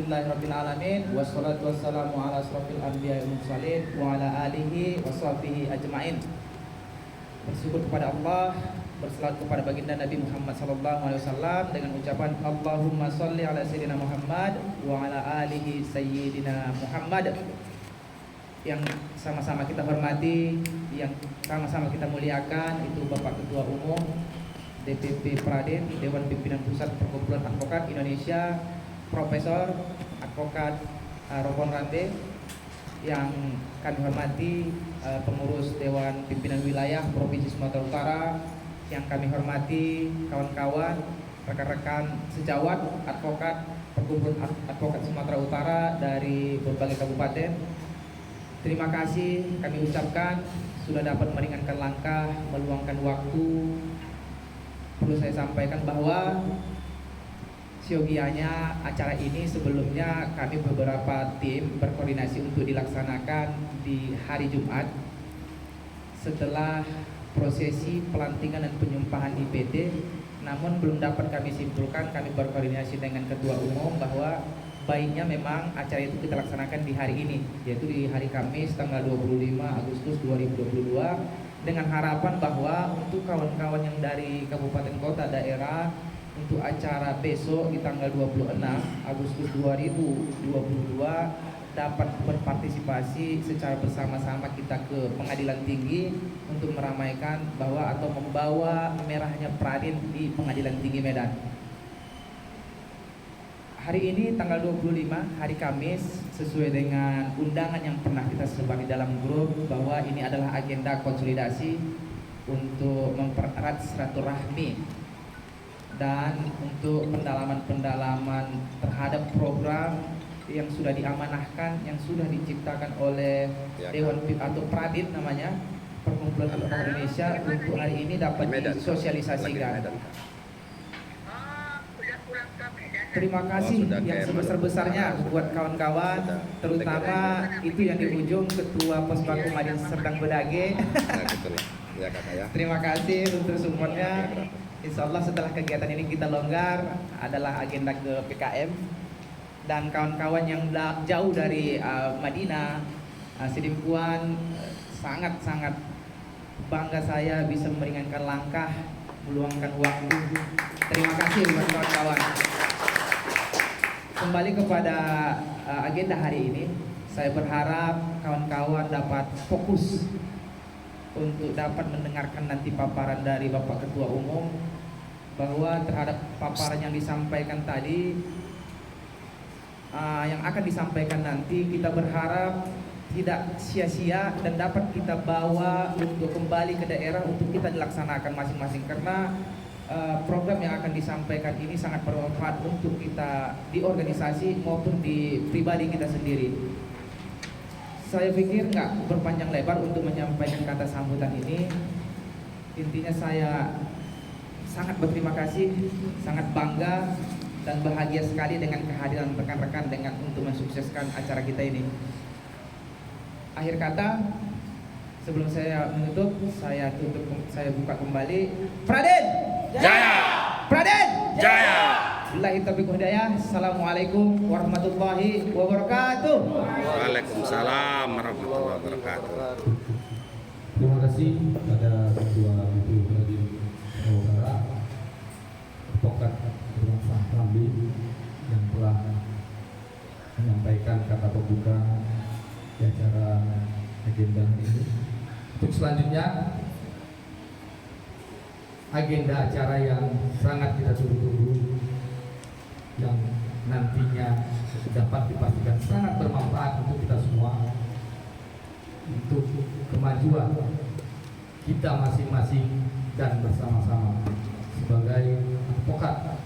Alhamdulillahirabbil alamin wassalatu wassalamu ala asrofil anbiya'i wal mursalin wa ala alihi washabbihi ajmain. Bersyukur kepada Allah, berselawat kepada baginda Nabi Muhammad sallallahu alaihi wasallam dengan ucapan Allahumma shalli ala sayyidina Muhammad wa ala alihi sayyidina Muhammad. Yang sama-sama kita hormati, yang sama-sama kita muliakan itu Bapak Ketua Umum DPP Pradin Dewan Pimpinan Pusat Perkumpulan Advokat Indonesia Profesor Advokat Robon Rante, yang kami hormati pengurus Dewan Pimpinan Wilayah Provinsi Sumatera Utara, yang kami hormati kawan-kawan, rekan-rekan sejawat advokat Perkumpulan Advokat Sumatera Utara dari berbagai kabupaten. Terima kasih kami ucapkan sudah dapat meringankan langkah, meluangkan waktu. Perlu saya sampaikan bahwa siogianya acara ini sebelumnya kami beberapa tim berkoordinasi untuk dilaksanakan di hari Jumat setelah prosesi pelantikan dan penyumpahan IPT. Namun belum dapat kami simpulkan, kami berkoordinasi dengan Ketua Umum bahwa baiknya memang acara itu kita laksanakan di hari ini, yaitu di hari Kamis tanggal 25 Agustus 2022, dengan harapan bahwa untuk kawan-kawan yang dari kabupaten kota daerah untuk acara besok di tanggal 26 Agustus 2022 dapat berpartisipasi secara bersama-sama kita ke Pengadilan Tinggi untuk meramaikan bahwa atau membawa merahnya Pradin di Pengadilan Tinggi Medan. Hari ini tanggal 25 hari Kamis, sesuai dengan undangan yang pernah kita sebar di dalam grup bahwa ini adalah agenda konsolidasi untuk mempererat silaturahmi dan untuk pendalaman-pendalaman terhadap program yang sudah diamanahkan, yang sudah diciptakan oleh Dewan atau Pradin namanya, Perkumpulan Advokat Indonesia, untuk hari ini dapat disosialisasikan. Terima kasih yang sebesar-besarnya buat kawan-kawan, terutama itu yang di ujung Ketua Pospaku Madin Serdang Bedage. Terima kasih untuk supportnya. Insya Allah setelah kegiatan ini kita longgar adalah agenda ke PKM, dan kawan-kawan yang jauh dari Madinah, Sidimpuan, sangat-sangat bangga saya bisa meringankan langkah, meluangkan waktu. Terima kasih buat kawan-kawan. Kembali kepada agenda hari ini, saya berharap kawan-kawan dapat fokus untuk dapat mendengarkan nanti paparan dari Bapak Ketua Umum, bahwa terhadap paparan yang disampaikan tadi, yang akan disampaikan nanti, kita berharap tidak sia-sia dan dapat kita bawa untuk kembali ke daerah untuk kita dilaksanakan masing-masing, karena program yang akan disampaikan ini sangat bermanfaat untuk kita di organisasi maupun di pribadi kita sendiri. Saya pikir nggak berpanjang lebar untuk menyampaikan kata sambutan ini. Intinya saya sangat berterima kasih, sangat bangga dan bahagia sekali dengan kehadiran rekan-rekan dengan untuk mensukseskan acara kita ini. Akhir kata, sebelum saya menutup, saya buka kembali. Pradin Jaya! Pradin Jaya! Billahi taufiq wal hidayah. Assalamualaikum warahmatullahi wabarakatuh. Waalaikumsalam warahmatullahi wabarakatuh. Terima kasih kepada Ketua Ibu Pradin Utara, Advokat Irwan Ramli, yang telah menyampaikan kata pembuka di acara agenda ini. Untuk selanjutnya, agenda acara yang sangat kita tunggu-tunggu, yang nantinya dapat dipastikan sangat bermanfaat untuk kita semua, untuk kemajuan kita masing-masing dan bersama-sama sebagai advokat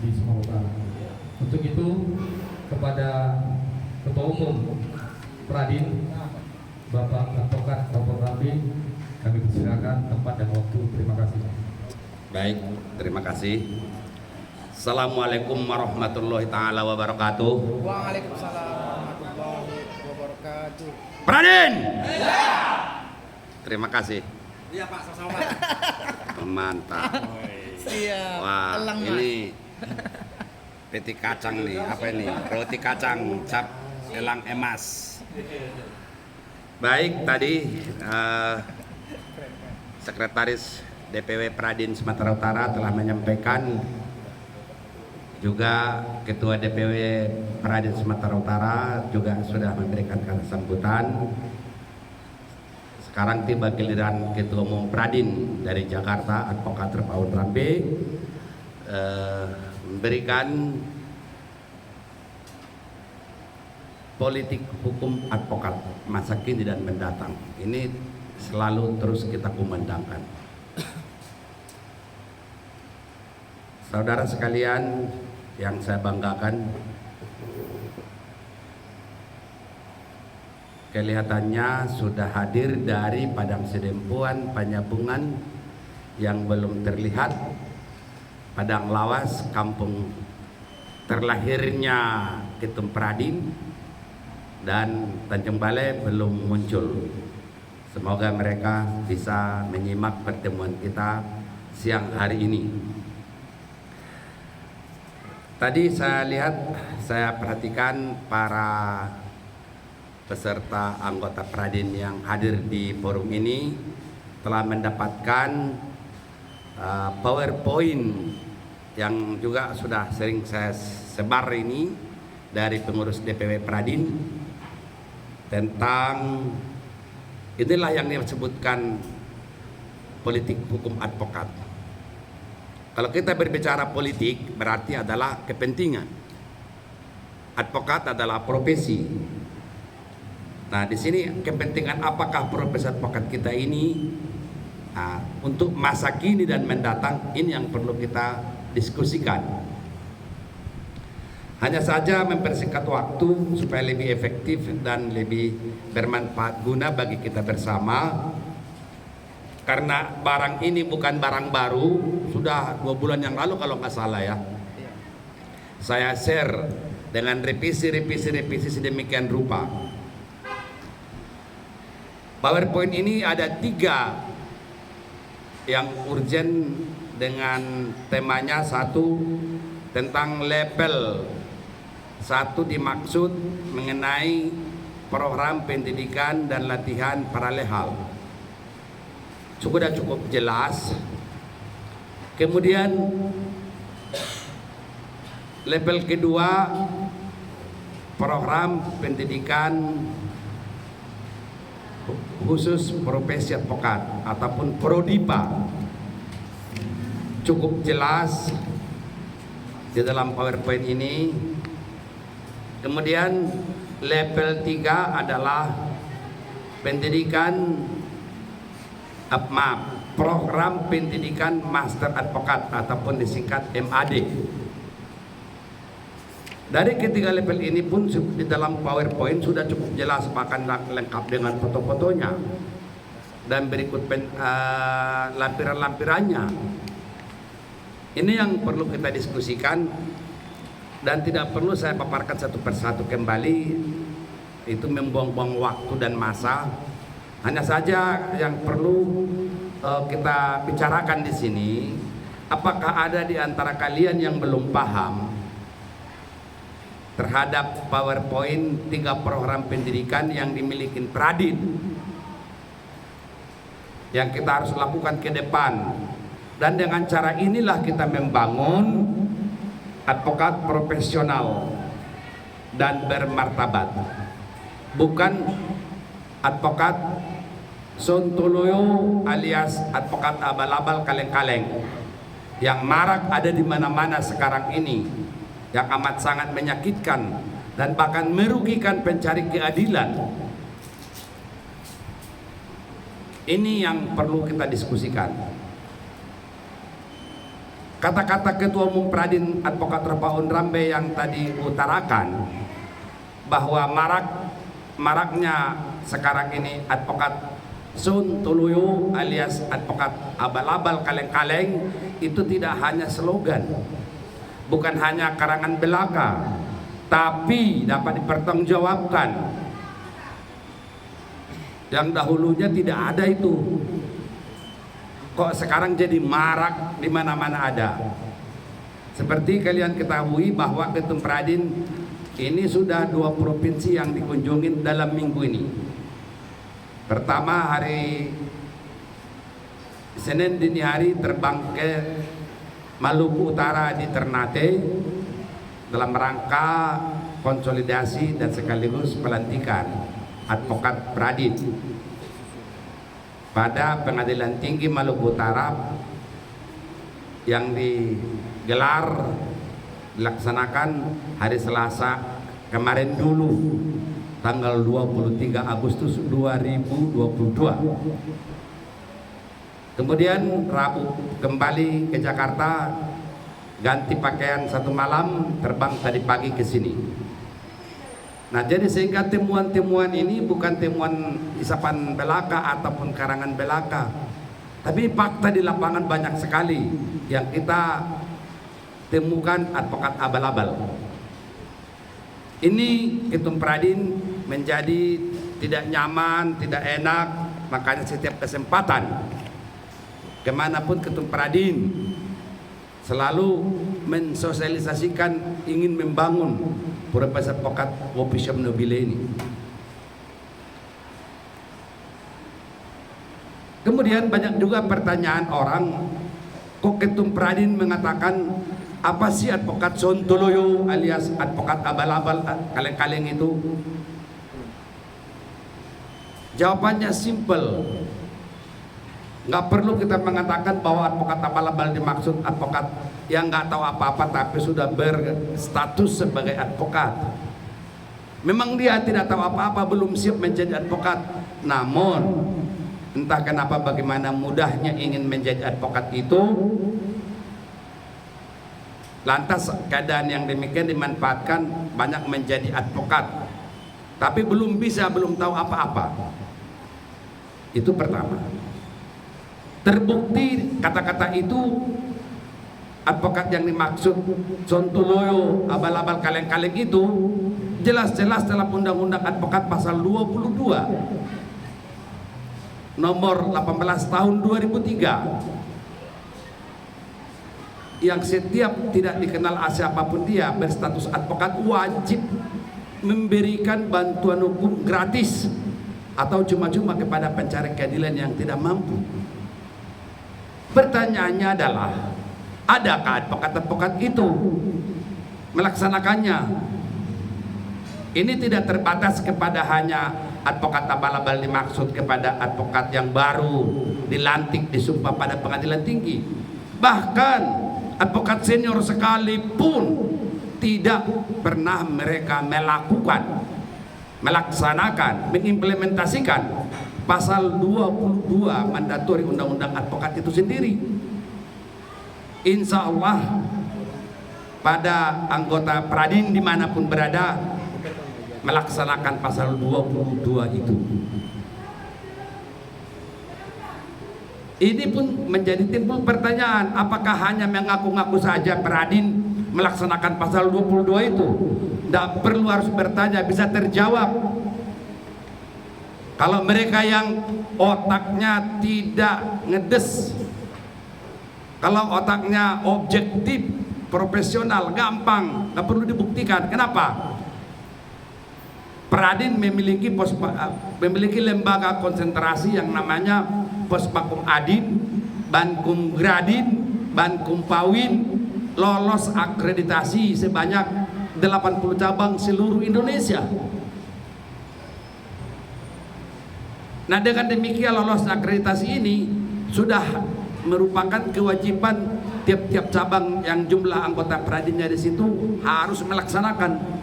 di Sumatera Utara. Untuk itu, kepada Ketua Umum Pradin, Bapak Advokat Robon Ramli, kami persilakan tempat dan waktu. Terima kasih. Baik, terima kasih. Assalamualaikum warahmatullahi taala wabarakatuh. Waalaikumsalam warahmatullahi wabarakatuh. Pradin! Terima kasih. Iya Pak, sama-sama Pak. Mantap. Siap. Wah, ini peti kacang nih, apa ini? Roti kacang cap elang emas. Baik, tadi Sekretaris DPW Pradin Sumatera Utara telah menyampaikan, juga Ketua DPW Pradin Sumatera Utara juga sudah memberikan kata sambutan. Sekarang tiba giliran Ketua Umum Pradin dari Jakarta, Advokat Terpaun Rambe, memberikan politik hukum advokat masa kini dan mendatang. Ini selalu terus kita kumandangkan. Saudara sekalian yang saya banggakan, kelihatannya sudah hadir dari Padang Sedempuan, Panyabungan yang belum terlihat, Padang Lawas, kampung terlahirnya Ketum Pradin, dan Tanjung Balai belum muncul. Semoga mereka bisa menyimak pertemuan kita siang hari ini. Tadi saya perhatikan para peserta anggota Pradin yang hadir di forum ini telah mendapatkan PowerPoint yang juga sudah sering saya sebar ini dari pengurus DPW Pradin, tentang inilah yang disebutkan politik hukum advokat. Kalau kita berbicara politik berarti adalah kepentingan. Advokat adalah profesi. Nah, di sini kepentingan apakah profesi advokat kita ini untuk masa kini dan mendatang, ini yang perlu kita diskusikan. Hanya saja mempersingkat waktu supaya lebih efektif dan lebih bermanfaat guna bagi kita bersama. Karena barang ini bukan barang baru, sudah 2 bulan yang lalu kalau nggak salah ya, saya share dengan revisi sedemikian rupa. PowerPoint ini ada 3 yang urgent dengan temanya. 1 tentang level 1 dimaksud mengenai program pendidikan dan latihan paralehal. Sudah cukup jelas. Kemudian level kedua, program pendidikan khusus profesi advokat ataupun Prodipa. Cukup jelas di dalam PowerPoint ini. Kemudian level 3 adalah pendidikan program pendidikan Master Advokat ataupun disingkat MAD. Dari ketiga level ini pun di dalam PowerPoint sudah cukup jelas, bahkan lengkap dengan foto-fotonya dan berikut lampiran-lampirannya. Ini yang perlu kita diskusikan dan tidak perlu saya paparkan satu persatu kembali, itu membuang-buang waktu dan masa. Hanya saja yang perlu kita bicarakan di sini, apakah ada di antara kalian yang belum paham terhadap PowerPoint 3 program pendidikan yang dimiliki Pradin, yang kita harus lakukan ke depan. Dan dengan cara inilah kita membangun advokat profesional dan bermartabat, bukan advokat sontoloyo alias advokat abal-abal kaleng-kaleng yang marak ada di mana-mana sekarang ini, yang amat sangat menyakitkan dan bahkan merugikan pencari keadilan. Ini yang perlu kita diskusikan. Kata-kata Ketua Umum Pradin Advokat Terpaun Rambe yang tadi utarakan bahwa maraknya sekarang ini advokat sontoloyo alias advokat abal-abal kaleng-kaleng, itu tidak hanya slogan, bukan hanya karangan belaka, tapi dapat dipertanggungjawabkan. Yang dahulunya tidak ada itu, kok sekarang jadi marak di mana-mana ada. Seperti kalian ketahui bahwa Ketum Pradin ini sudah 2 provinsi yang dikunjungi dalam minggu ini. Pertama hari Senin dini hari terbang ke Maluku Utara di Ternate dalam rangka konsolidasi dan sekaligus pelantikan advokat Pradin pada Pengadilan Tinggi Maluku Utara yang digelar dilaksanakan hari Selasa kemarin dulu, tanggal 23 Agustus 2022. Kemudian Rabu kembali ke Jakarta, ganti pakaian 1 malam, terbang tadi pagi ke sini. Nah, jadi sehingga temuan-temuan ini bukan temuan isapan belaka ataupun karangan belaka, tapi fakta di lapangan banyak sekali yang kita temukan advokat abal-abal. Ini Ketum Pradin menjadi tidak nyaman, tidak enak, makanya setiap kesempatan kemanapun Ketum Pradin selalu mensosialisasikan ingin membangun Profesor Advokat Wopisium Nobile ini. Kemudian banyak juga pertanyaan orang, kok Ketum Pradin mengatakan apa sih advokat Sontoloyo alias advokat abal-abal kaleng-kaleng itu? Jawabannya simple. Nggak perlu kita mengatakan bahwa advokat abal-abal dimaksud advokat yang nggak tahu apa-apa tapi sudah berstatus sebagai advokat. Memang dia tidak tahu apa-apa, belum siap menjadi advokat. Namun entah kenapa bagaimana mudahnya ingin menjadi advokat itu, lantas keadaan yang demikian dimanfaatkan banyak menjadi advokat, tapi belum bisa, belum tahu apa-apa. Itu pertama. Terbukti kata-kata itu advokat yang dimaksud Sontoloyo, abal-abal kaleng-kaleng itu jelas-jelas dalam Undang-Undang Advokat pasal 22 nomor 18 tahun 2003, yang setiap tidak dikenal siapapun dia berstatus advokat wajib memberikan bantuan hukum gratis atau cuma-cuma kepada pencari keadilan yang tidak mampu. Pertanyaannya adalah, adakah advokat-advokat itu melaksanakannya? Ini tidak terbatas kepada hanya advokat abal-abal dimaksud kepada advokat yang baru dilantik disumpah pada pengadilan tinggi. Bahkan advokat senior sekalipun tidak pernah mereka melaksanakan, mengimplementasikan pasal 22 mandatori Undang-Undang Advokat itu sendiri. Insya Allah pada anggota Pradin dimanapun berada melaksanakan pasal 22 itu. Ini pun menjadi timbul pertanyaan, apakah hanya mengaku-ngaku saja Pradin melaksanakan pasal 22 itu? Tidak perlu harus bertanya, bisa terjawab. Kalau mereka yang otaknya tidak ngedes, kalau otaknya objektif, profesional, gampang, nggak perlu dibuktikan. Kenapa? Pradin memiliki lembaga konsentrasi yang namanya Pospakum Adin, Bankum Gradin, Bankum Pawin, lolos akreditasi sebanyak 80 cabang seluruh Indonesia. Nah, dengan demikian lolos akreditasi ini sudah merupakan kewajiban tiap-tiap cabang yang jumlah anggota Pradinnya di situ harus melaksanakan.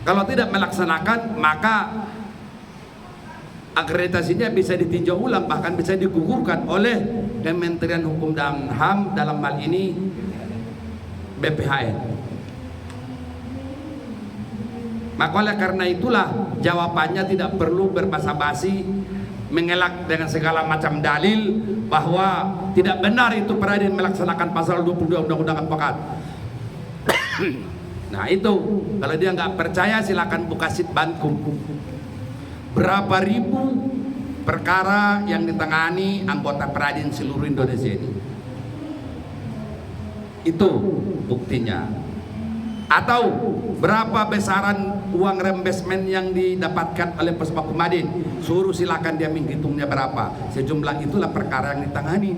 Kalau tidak melaksanakan, maka akreditasinya bisa ditinjau ulang, bahkan bisa digugurkan oleh Kementerian Hukum dan HAM, dalam hal ini BPHN. Maka oleh karena itulah jawabannya tidak perlu berbasa-basi mengelak dengan segala macam dalil bahwa tidak benar itu Pradin melaksanakan pasal 22 Undang-Undang Advokat. Nah itu, kalau dia nggak percaya silakan buka sit Bankum. Berapa ribu perkara yang ditangani anggota Pradin seluruh Indonesia ini. Itu buktinya. Atau berapa besaran uang reimbursement yang didapatkan oleh Puspaku Madin, suruh silakan dia menghitungnya berapa. Sejumlah itulah perkara yang ditangani.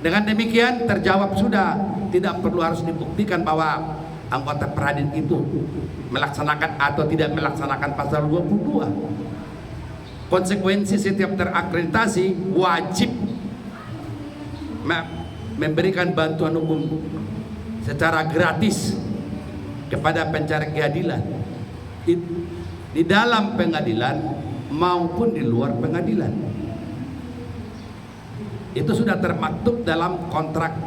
Dengan demikian terjawab sudah, tidak perlu harus dibuktikan bahwa anggota Peradin itu melaksanakan atau tidak melaksanakan pasal 22. Konsekuensi setiap terakreditasi wajib memberikan bantuan hukum secara gratis kepada pencari keadilan di dalam pengadilan maupun di luar pengadilan. Itu sudah termaktub dalam kontrak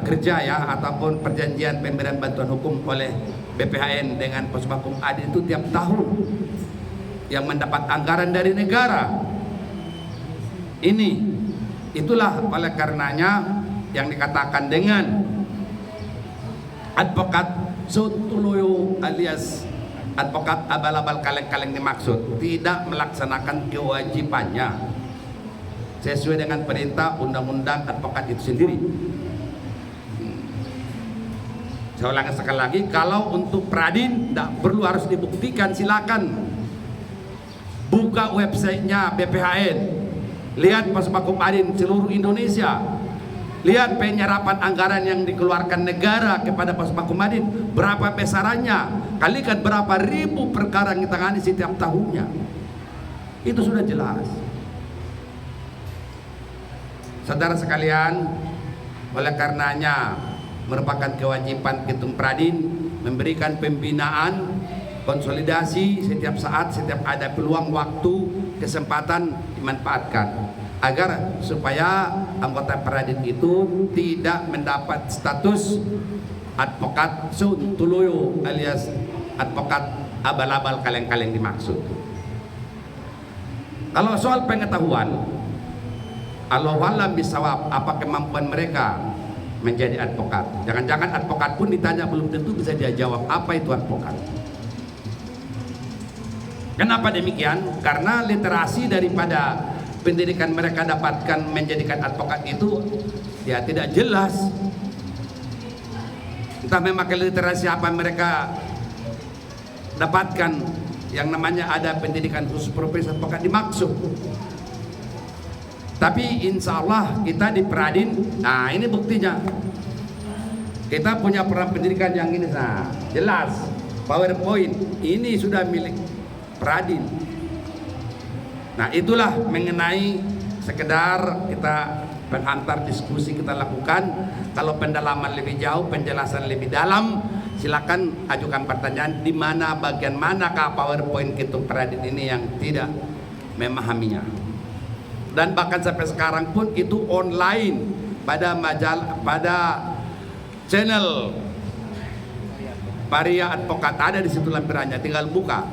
kerja ya, ataupun perjanjian pemberian bantuan hukum oleh BPHN dengan Puspakum Adin itu tiap tahun yang mendapat anggaran dari negara. Itulah oleh karenanya yang dikatakan dengan advokat Sontoloyo alias advokat abal-abal kaleng-kaleng dimaksud tidak melaksanakan kewajibannya sesuai dengan perintah undang-undang advokat itu sendiri. Saya ulangi sekali lagi, kalau untuk Peradin tidak perlu harus dibuktikan, silakan buka websitenya BPHN, lihat Puspakum Adin seluruh Indonesia, lihat penyerapan anggaran yang dikeluarkan negara kepada Puspakum Adin, berapa besarannya, kalikan berapa ribu perkara yang ditangani setiap tahunnya. Itu sudah jelas. Saudara sekalian, oleh karenanya merupakan kewajiban Ketum Peradin memberikan pembinaan, konsolidasi setiap saat, setiap ada peluang, waktu, kesempatan dimanfaatkan agar supaya anggota Peradin itu tidak mendapat status advokat Sontoloyo alias advokat abal-abal kaleng-kaleng dimaksud. Kalau soal pengetahuan, Allahu a'lam bisawab, apa kemampuan mereka menjadi advokat. Jangan-jangan advokat pun ditanya belum tentu bisa dia jawab apa itu advokat. Kenapa demikian? Karena literasi daripada pendidikan mereka dapatkan menjadikan advokat itu ya tidak jelas. Entah memakai literasi apa mereka dapatkan yang namanya ada pendidikan khusus profesi advokat dimaksud. Tapi insya Allah kita di Peradin, nah ini buktinya, kita punya program pendidikan yang ini, nah jelas PowerPoint ini sudah milik Peradin. Nah itulah mengenai sekedar kita pengantar diskusi kita lakukan. Kalau pendalaman lebih jauh, penjelasan lebih dalam, silakan ajukan pertanyaan di mana bagian manakah PowerPoint Ketum Peradin ini yang tidak memahaminya. Dan bahkan sampai sekarang pun itu online pada channel Varia Advokat, ada di situ lampirannya, tinggal buka.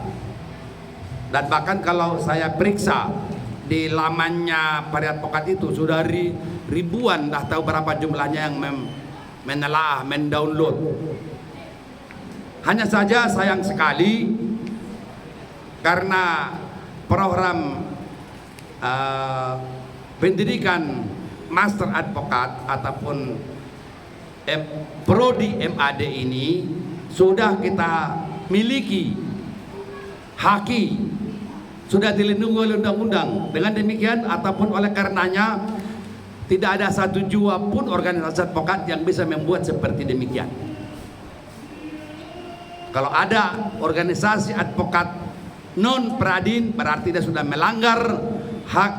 Dan bahkan kalau saya periksa di lamannya Varia Advokat itu sudah ribuan, dah tahu berapa jumlahnya yang menelaah, mendownload. Hanya saja sayang sekali karena program pendidikan master advokat ataupun prodi MAD ini sudah kita miliki, haki, sudah dilindungi oleh undang-undang. Dengan demikian ataupun oleh karenanya tidak ada satu jua pun organisasi advokat yang bisa membuat seperti demikian. Kalau ada organisasi advokat non Peradin berarti dia sudah melanggar hak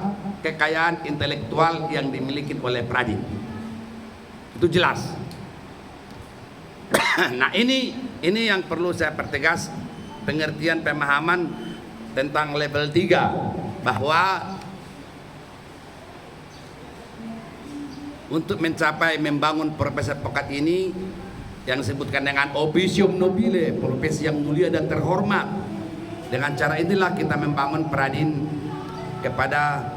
kekayaan intelektual yang dimiliki oleh Peradin. Itu jelas. Nah ini yang perlu saya pertegas, pengertian pemahaman tentang level 3, bahwa untuk mencapai membangun profesi advokat ini yang disebutkan dengan officium nobile, profesi yang mulia dan terhormat, dengan cara inilah kita membangun Peradin kepada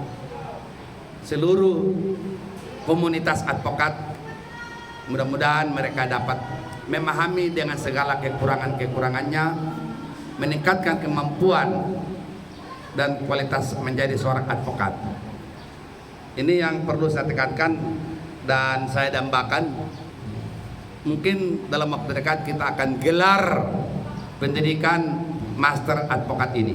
seluruh komunitas advokat. Mudah-mudahan mereka dapat memahami dengan segala kekurangan-kekurangannya, meningkatkan kemampuan dan kualitas menjadi seorang advokat. Ini yang perlu saya tekankan dan saya dambakan mungkin dalam waktu dekat kita akan gelar pendidikan master advokat ini.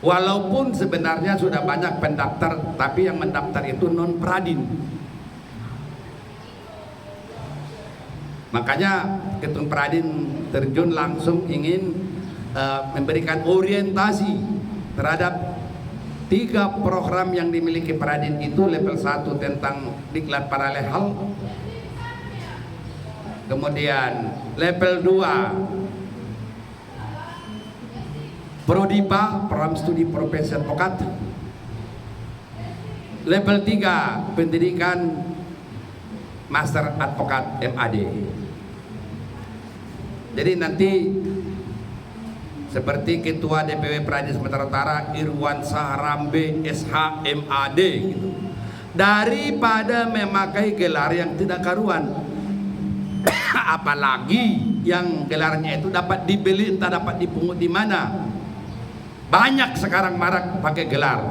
Walaupun sebenarnya sudah banyak pendaftar, tapi yang mendaftar itu non pradin. Makanya Ketum Pradin terjun langsung ingin memberikan orientasi terhadap 3 program yang dimiliki Pradin itu. Level 1 tentang diklat paralel, kemudian level 2 Prodipa, program studi profesi advokat, level 3 pendidikan master advokat MAD. Jadi nanti seperti Ketua DPW Pradin Sumatera Utara Irwan Sahrambe SH MAD gitu. Daripada memakai gelar yang tidak karuan, apalagi yang gelarnya itu dapat dibeli, entah dapat dipungut di mana. Banyak sekarang marak pakai gelar,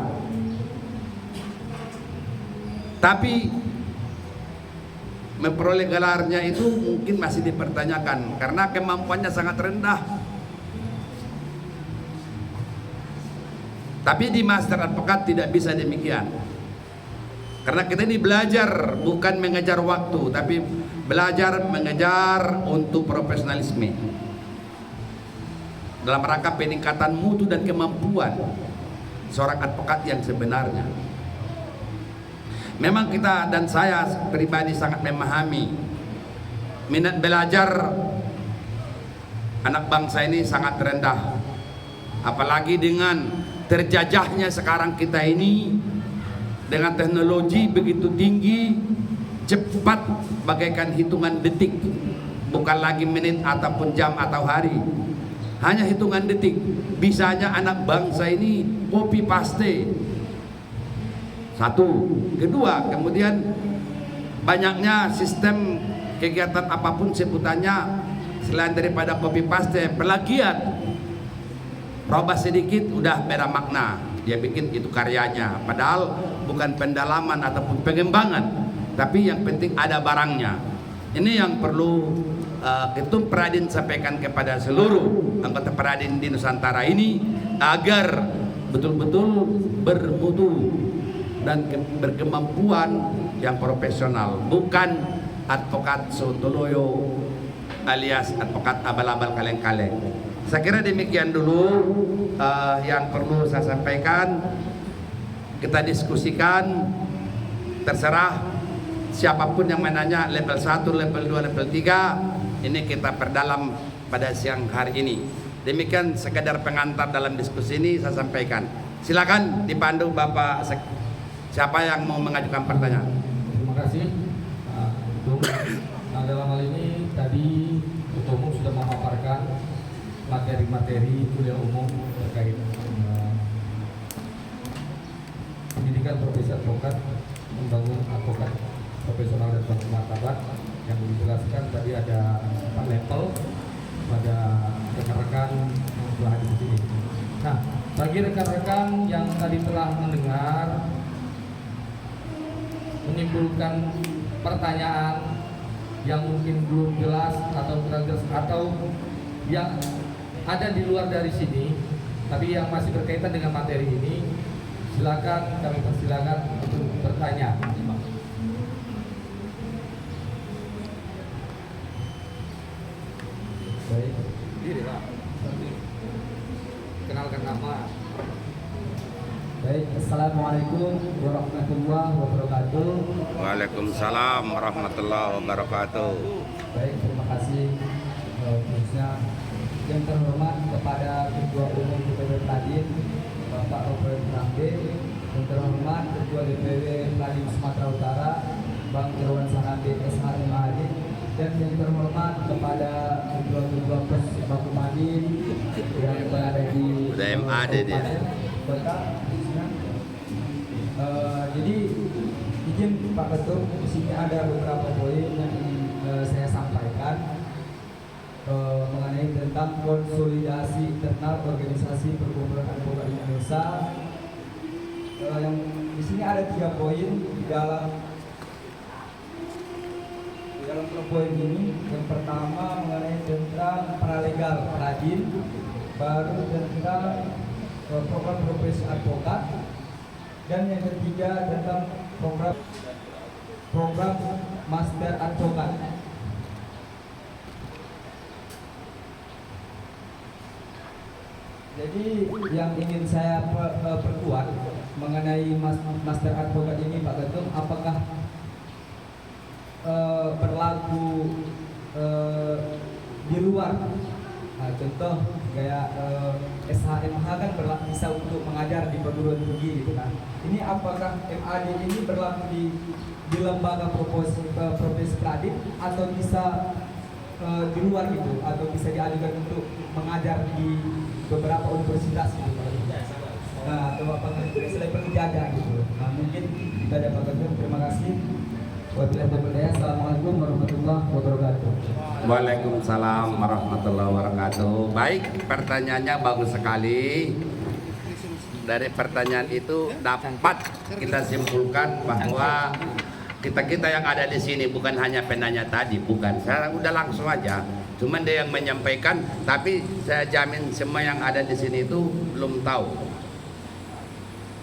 tapi memperoleh gelarnya itu mungkin masih dipertanyakan karena kemampuannya sangat rendah. Tapi di master advokat tidak bisa demikian, karena kita ini belajar bukan mengejar waktu, tapi belajar mengejar untuk profesionalisme dalam rangka peningkatan mutu dan kemampuan seorang advokat yang sebenarnya. Memang kita dan saya pribadi sangat memahami minat belajar anak bangsa ini sangat rendah, apalagi dengan terjajahnya sekarang kita ini dengan teknologi begitu tinggi, cepat bagaikan hitungan detik, bukan lagi menit ataupun jam atau hari, hanya hitungan detik. Bisanya anak bangsa ini copy paste. Satu, kedua, kemudian banyaknya sistem kegiatan apapun sebutannya selain daripada copy paste, plagiat. Robah sedikit udah beda makna, dia bikin itu karyanya, padahal bukan pendalaman ataupun pengembangan, tapi yang penting ada barangnya. Ini yang perlu Ketum Pradin sampaikan kepada seluruh anggota Pradin di Nusantara ini, agar betul-betul bermutu dan berkemampuan yang profesional, bukan advokat sontoloyo alias advokat abal-abal kaleng-kaleng. Saya kira demikian dulu yang perlu saya sampaikan. Kita diskusikan, terserah siapapun yang menanya level 1, level 2, level 3, ini kita perdalam pada siang hari ini. Demikian sekedar pengantar dalam diskusi ini saya sampaikan. Silakan dipandu Bapak, siapa yang mau mengajukan pertanyaan. Terima kasih. Dalam hal ini tadi Ketua Umum sudah memaparkan materi-materi kuliah umum terkait pendidikan profesi advokat, membangun advokat profesional dan bermartabat. Yang dijelaskan tadi ada 4 level pada rekan-rekan yang telah hadir di sini. Nah, bagi rekan-rekan yang tadi telah mendengar, menimbulkan pertanyaan yang mungkin belum jelas atau kurang jelas, atau yang ada di luar dari sini tapi yang masih berkaitan dengan materi ini, silakan kami persilakan untuk bertanya. Baik, diri Pak. Kenalkan nama. Baik, assalamualaikum warahmatullahi wabarakatuh. Waalaikumsalam warahmatullahi wabarakatuh. Baik, terima kasih khususnya yang terhormat kepada Ketua Umum DPW Pradin Bapak Robert Rambe, yang terhormat Ketua DPW Pradin Sumatera Utara Bang Irwan Sahrambe SH MAD, dan yang terhormat kepada Ketua-Ketua Pers Baku Madin yang berada di MAD dia. Kota. Jadi izin Pak Ketum, di sini ada beberapa poin yang saya sampaikan mengenai tentang konsolidasi internal organisasi perkumpulan advokat Indonesia yang di sini ada 3 poin di dalam poin ini. Yang pertama mengenai tentang paralegal Radin, baru tentang program profesi advokat, dan yang ketiga tentang program master advokat. Jadi yang ingin saya perkuat mengenai master advokat ini, Pak Ketum, apakah berlaku di luar? Nah, contoh kayak SHMH kan bisa untuk mengajar di perguruan tinggi gitu kan. Ini apakah MAD ini berlaku di lembaga profesi kadin atau bisa di luar gitu, atau bisa diajukan untuk mengajar di beberapa universitas gitu. Nah, atau apakah selain penjaga gitu. Nah, mungkin kita ada Pak Ketum. Terima kasih. Wabillahi taufiq. Assalamualaikum warahmatullahi wabarakatuh. Waalaikumsalam warahmatullahi wabarakatuh. Baik, pertanyaannya bagus sekali. Dari pertanyaan itu dapat kita simpulkan bahwa kita yang ada di sini bukan hanya penanya tadi, bukan. Saya udah langsung aja. Cuman dia yang menyampaikan, tapi saya jamin semua yang ada di sini itu belum tahu.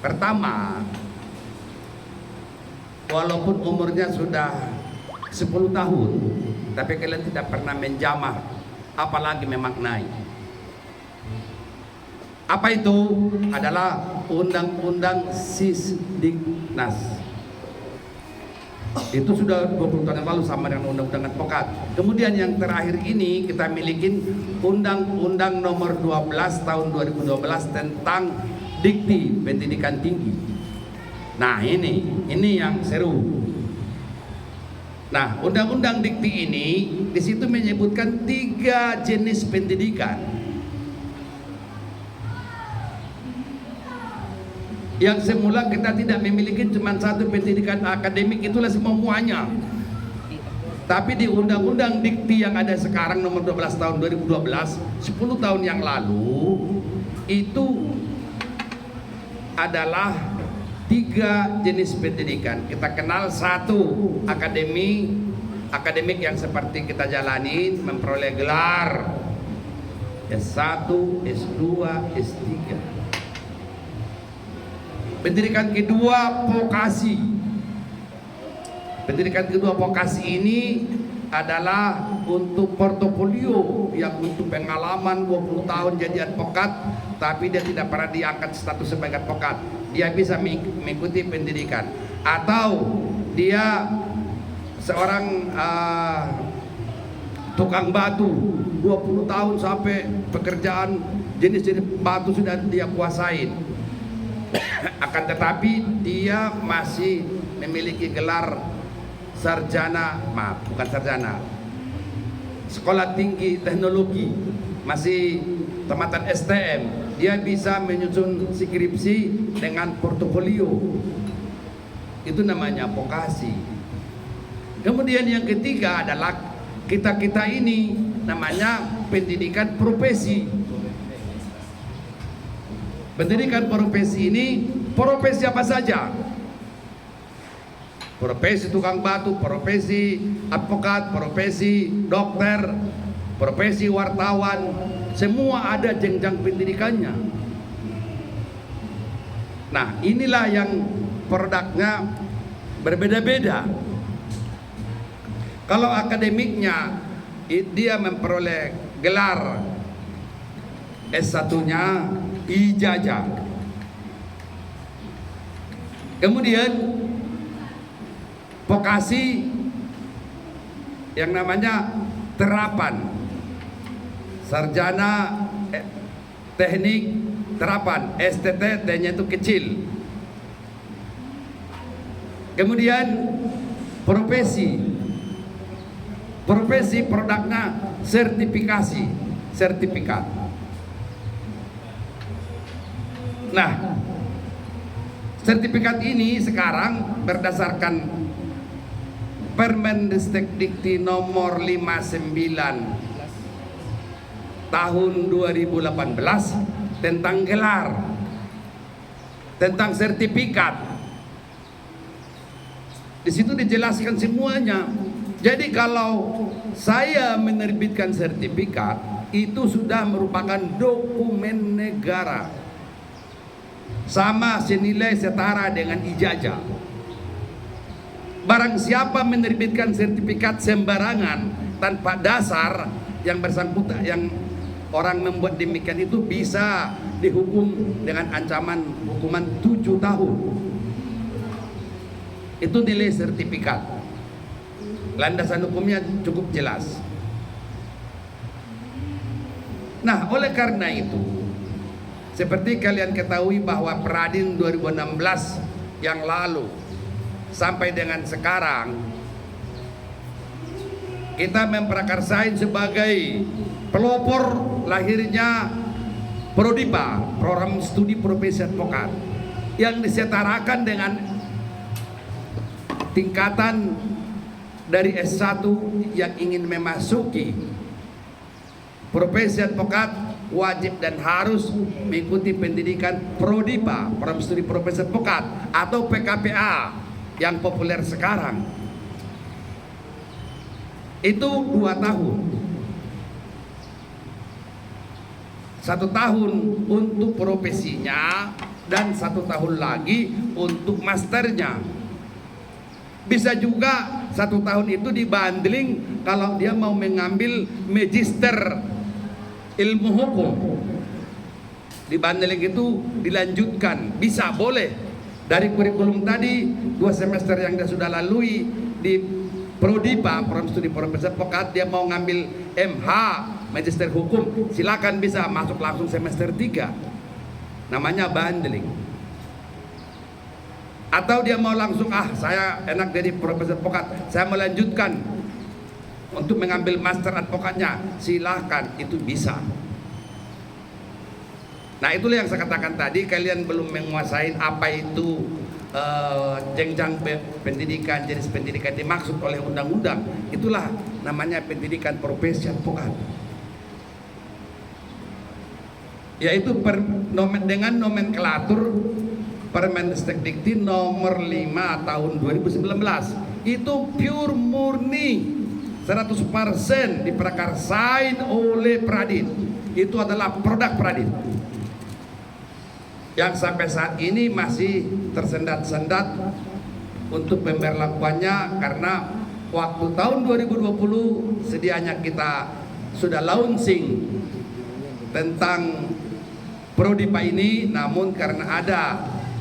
Pertama, walaupun umurnya sudah 10 tahun, tapi kalian tidak pernah menjamah, apalagi memaknai. Apa itu? Adalah Undang-Undang Sisdiknas. Itu sudah 20 tahun yang lalu sama dengan Undang-Undang Advokat. Kemudian yang terakhir ini kita milikin Undang-Undang Nomor 12 Tahun 2012 tentang Dikti Pendidikan Tinggi. Nah, ini yang seru. Nah, Undang-Undang Dikti ini di situ menyebutkan 3 jenis pendidikan. Yang semula kita tidak memiliki cuma 1 pendidikan akademik, itulah semuanya. Tapi di Undang-Undang Dikti yang ada sekarang nomor 12 tahun 2012, 10 tahun yang lalu, itu adalah 3 jenis pendidikan. Kita kenal 1 akademik yang seperti kita jalani, memperoleh gelar S1, S2, S3. Pendidikan kedua vokasi. Pendidikan kedua vokasi ini adalah untuk portofolio, yang untuk pengalaman 20 tahun jadi advokat, tapi dia tidak pernah diangkat status sebagai advokat. Dia bisa mengikuti pendidikan. Atau dia seorang tukang batu, 20 tahun sampai pekerjaan jenis-jenis batu sudah dia kuasain. Akan tetapi dia masih memiliki gelar sarjana, bukan sarjana, sekolah tinggi teknologi, masih tamatan STM. Dia bisa menyusun skripsi dengan portofolio. Itu namanya vokasi. Kemudian yang ketiga adalah kita ini namanya pendidikan profesi. Pendidikan profesi ini, profesi apa saja? Profesi tukang batu, profesi advokat, profesi dokter, profesi wartawan, semua ada jenjang pendidikannya. Nah, inilah yang produknya berbeda-beda. Kalau akademiknya dia memperoleh gelar S1-nya ijazah. Kemudian vokasi yang namanya terapan, sarjana teknik terapan, STT, T-nya itu kecil. Kemudian profesi produknya sertifikat. Nah, sertifikat ini sekarang berdasarkan Permendikbud Dikti nomor 59 tahun 2018 tentang gelar, tentang sertifikat, Di situ dijelaskan semuanya. Jadi kalau saya menerbitkan sertifikat, itu sudah merupakan dokumen negara, sama senilai setara dengan ijazah. Barang siapa menerbitkan sertifikat sembarangan tanpa dasar yang bersangkutan, yang orang membuat demikian itu bisa dihukum dengan ancaman hukuman 7 tahun. Itu nilai sertifikat. Landasan hukumnya cukup jelas. Nah, oleh karena itu, seperti kalian ketahui bahwa Pradin 2016 yang lalu sampai dengan sekarang kita memprakarsain sebagai pelopor lahirnya Prodipa, program studi profesi advokat, yang disetarakan dengan tingkatan dari S1 yang ingin memasuki profesi advokat wajib dan harus mengikuti pendidikan Prodipa, program studi profesi advokat, atau PKPA yang populer sekarang. Itu 2 tahun. 1 tahun untuk profesinya dan 1 tahun lagi untuk masternya. Bisa juga 1 tahun itu dibandling kalau dia mau mengambil magister ilmu hukum. Dibandling itu dilanjutkan, bisa, boleh. Dari kurikulum tadi 2 semester yang dia sudah lalui di Prodipa, program studi profesi advokat, dia mau ngambil MH, magister hukum, silakan, bisa masuk langsung semester 3. Namanya bundling. Atau dia mau langsung, saya enak jadi profesi advokat, saya melanjutkan untuk mengambil master advokatnya, silakan, itu bisa. Nah, itulah yang saya katakan tadi, kalian belum menguasai apa itu jenjang pendidikan, jenis pendidikan dimaksud oleh undang-undang. Itulah namanya pendidikan profesi advokat, yaitu dengan nomenklatur Permendikti nomor 5 tahun 2019. Itu pure murni 100% diprakarsain oleh Pradin. Itu adalah produk Pradin yang sampai saat ini masih tersendat-sendat untuk pemberlakuannya, karena waktu tahun 2020 sedianya kita sudah launching tentang Prodipa ini, namun karena ada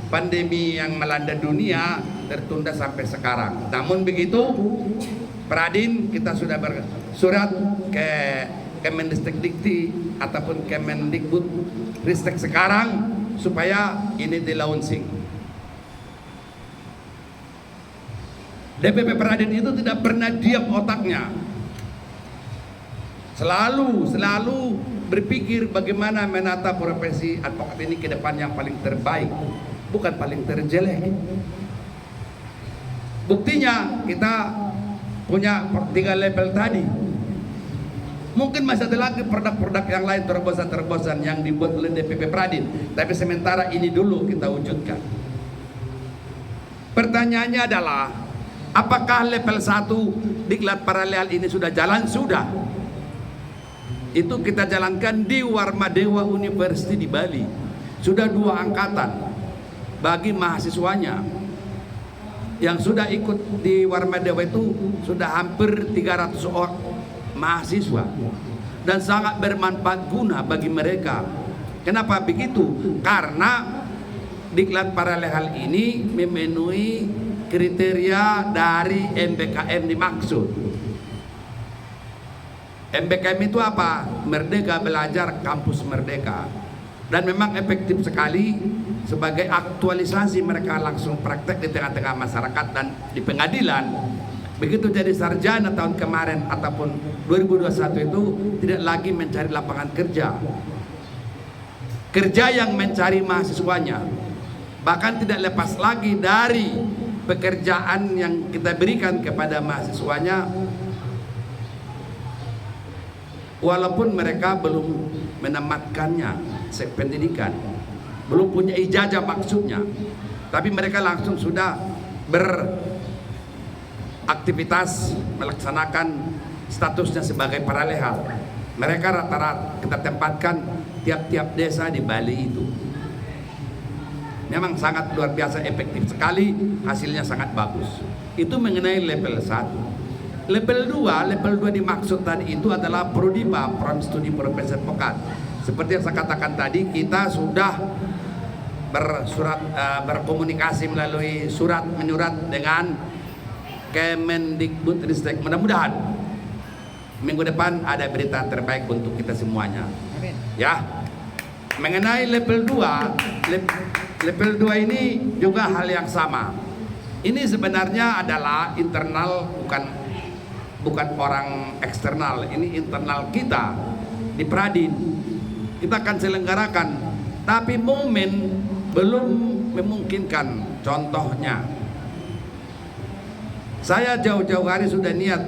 pandemi yang melanda dunia tertunda sampai sekarang. Namun begitu, Pradin kita sudah bersurat ke Kemendikti ataupun Kemendikbud Ristek sekarang supaya ini di launching. DPP Pradin itu tidak pernah diam otaknya, selalu berpikir bagaimana menata profesi advokat ini ke depan yang paling terbaik, bukan paling terjelek. Buktinya kita punya 3 level tadi. Mungkin masih ada lagi produk-produk yang lain, terobosan-terobosan yang dibuat oleh DPP Pradin, tapi sementara ini dulu kita wujudkan. Pertanyaannya adalah, apakah level 1 diklat paralel ini sudah jalan? Sudah. Itu kita jalankan di Warmadewa University di Bali. Sudah 2 angkatan bagi mahasiswanya. Yang sudah ikut di Warmadewa itu sudah hampir 300 orang mahasiswa, dan sangat bermanfaat guna bagi mereka. Kenapa begitu? Karena diklat paralel ini memenuhi kriteria dari MBKM dimaksud. MBKM itu apa? Merdeka Belajar Kampus Merdeka. Dan memang efektif sekali sebagai aktualisasi, mereka langsung praktek di tengah-tengah masyarakat dan di pengadilan. Begitu jadi sarjana tahun kemarin ataupun 2021 itu tidak lagi mencari lapangan kerja. Kerja yang mencari mahasiswanya. Bahkan tidak lepas lagi dari pekerjaan yang kita berikan kepada mahasiswanya, walaupun mereka belum menamatkannya pendidikan, belum punya ijazah maksudnya, tapi mereka langsung sudah aktivitas melaksanakan statusnya sebagai paralehal. Mereka rata-rata kita tempatkan tiap-tiap desa di Bali itu. Memang sangat luar biasa efektif sekali, hasilnya sangat bagus. Itu mengenai level 1. Level 2 dimaksud tadi itu adalah Prodipa, Program Studi Profesi Advokat. Seperti yang saya katakan tadi, kita sudah berkomunikasi melalui menyurat dengan Kemendikbudristek. Mudah-mudahan minggu depan ada berita terbaik untuk kita semuanya. Amin. Ya. Mengenai level 2 ini juga hal yang sama. Ini sebenarnya adalah internal, bukan orang eksternal. Ini internal kita di Pradin. Kita akan selenggarakan, tapi momen belum memungkinkan. Contohnya, saya jauh-jauh hari sudah niat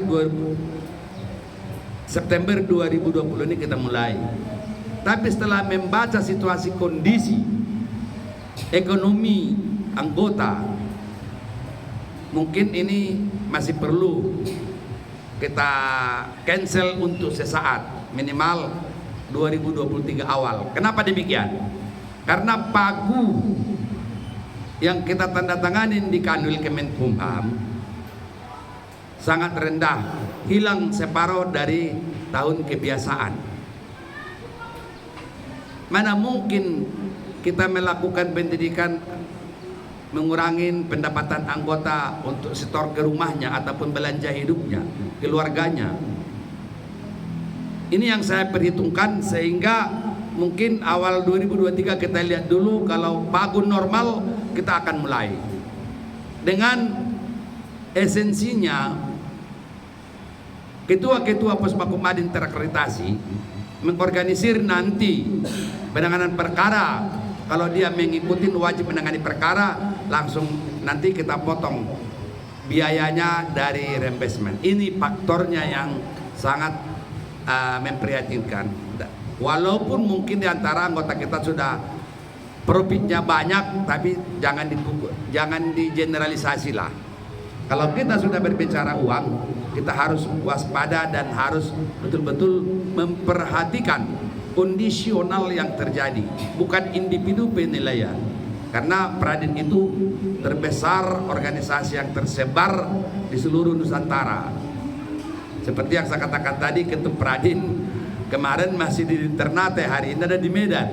September 2020 ini kita mulai. Tapi setelah membaca situasi kondisi ekonomi anggota, mungkin ini masih perlu kita cancel untuk sesaat, minimal 2023 awal. Kenapa demikian? Karena pagu yang kita tanda tanganin di Kanwil Kemenkumham sangat rendah, hilang separuh dari tahun kebiasaan. Mana mungkin kita melakukan pendidikan, mengurangi pendapatan anggota untuk setor ke rumahnya ataupun belanja hidupnya, keluarganya. Ini yang saya perhitungkan, sehingga mungkin awal 2023 kita lihat dulu. Kalau pagu normal kita akan mulai dengan esensinya. Ketua-ketua Puspakumadin terakreditasi mengorganisir nanti penanganan perkara. Kalau dia mengikuti wajib menangani perkara, langsung nanti kita potong biayanya dari reimbursement. Ini faktornya yang sangat memprihatinkan. Walaupun mungkin di antara anggota kita sudah profitnya banyak, tapi jangan digeneralisasi lah. Kalau kita sudah berbicara uang, kita harus waspada dan harus betul-betul memperhatikan kondisional yang terjadi, bukan individu penilaian. Karena Pradin itu terbesar organisasi yang tersebar di seluruh Nusantara. Seperti yang saya katakan tadi, Ketum Pradin kemarin masih di Ternate, hari ini ada di Medan.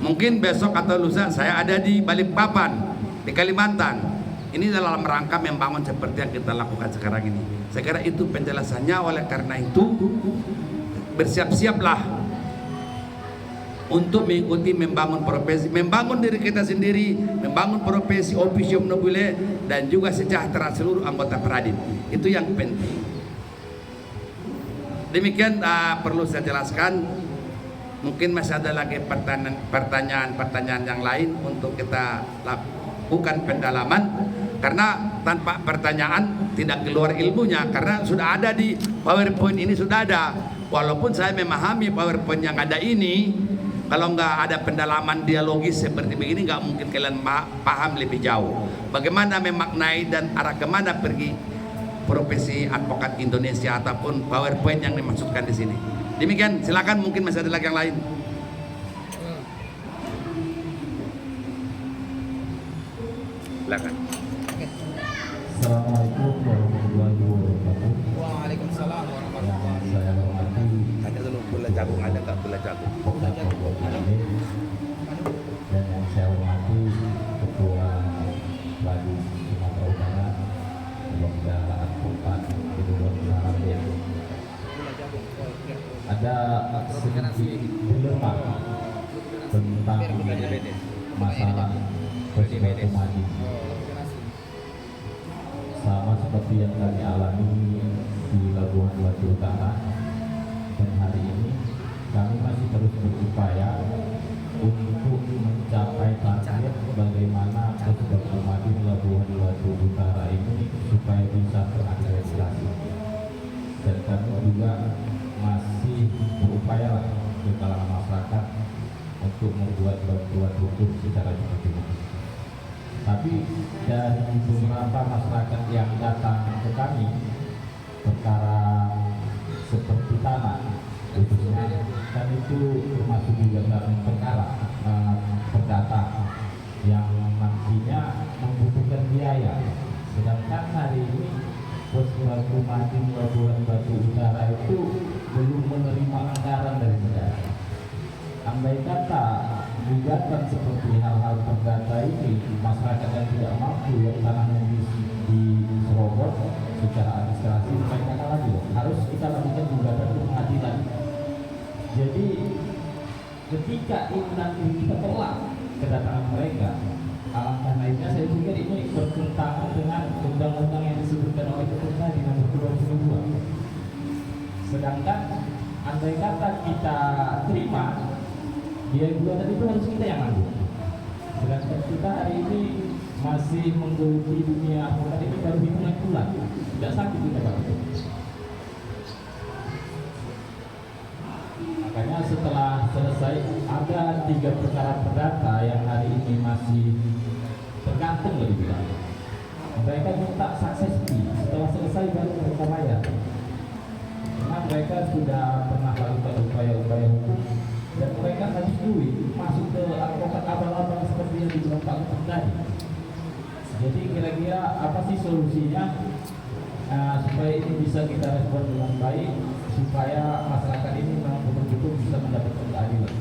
Mungkin besok atau lusa saya ada di Balikpapan, di Kalimantan. Ini dalam rangka membangun seperti yang kita lakukan sekarang ini. Saya kira itu penjelasannya. Oleh karena itu, bersiap-siaplah untuk mengikuti membangun profesi, membangun diri kita sendiri, membangun profesi officium nobile, dan juga sejahtera seluruh anggota Pradin. Itu yang penting. Demikian perlu saya jelaskan. Mungkin masih ada lagi pertanyaan-pertanyaan yang lain untuk kita lakukan pendalaman. Karena tanpa pertanyaan tidak keluar ilmunya, karena sudah ada di PowerPoint ini, sudah ada. Walaupun saya memahami PowerPoint yang ada ini, kalau nggak ada pendalaman dialogis seperti begini, nggak mungkin kalian paham lebih jauh bagaimana memaknai dan arah kemana pergi profesi advokat Indonesia ataupun PowerPoint yang dimaksudkan di sini. Demikian, silakan, mungkin masih ada lagi yang lain. Silakan. Assalamualaikum warahmatullahi wabarakatuh. Waalaikumsalam warahmatullahi wabarakatuh. Saya hormati Tanya dulu, gula jagung ada nggak gula jagung? dan yang saya hormati Ketua Lagi Sumatera Utara, Lomda Advokat Gubernur Rambe. Ada sedikit dilema tentang masalah Puspakumadin. Sama seperti yang kami alami di Labuan Batu Utara, dan hari ini kami masih terus berupaya untuk mencapai target bagaimana Puspakumadin Labuan Batu Utara ini supaya bisa terakreditasi. Dan kami juga masih berupaya di kalangan masyarakat untuk membuat bantuan hukum secara cepat. Tapi dari beberapa masyarakat yang datang ke kami perkara seperti tanah khususnya, kan itu termasuk juga dalam perkara perdata yang nantinya membutuhkan biaya. Sedangkan hari ini Pos Batu Madin Labuan Batu Utara itu belum menerima anggaran dari negara. Andai kata gugatan seperti hal-hal perdata ini, masyarakat yang tidak mampu yang tanahnya diserobot secara administrasi, mereka kalah juga. Harus kita lakukan gugatan ke pengadilan. Jadi ketika ini nanti kita tolak kedatangan mereka, alangkah naiknya saya pikir ini bertentangan dengan undang-undang yang disebutkan oleh Ketua di nomor 22. Sedangkan andai kata kita terima, dia gugatan itu harus kita yang ambil. Sedangkan kita hari ini masih menggeluti dunia akhirat ini baru hitungan bulan, tidak sakit kita Pak. Makanya setelah selesai ada 3 perkara perdata yang hari ini masih tergantung lebih bilang. Mereka minta sukses fee, setelah selesai baru mereka bayar. Karena mereka sudah pernah lakukan upaya-upaya hukum dan mereka habis duit masuk ke advokat abal-abal seperti yang dibilang Pak Ketum tadi. Jadi kira-kira apa sih solusinya supaya ini bisa kita respon dengan baik, supaya masyarakat ini memang betul-betul bisa mendapatkan keadilan.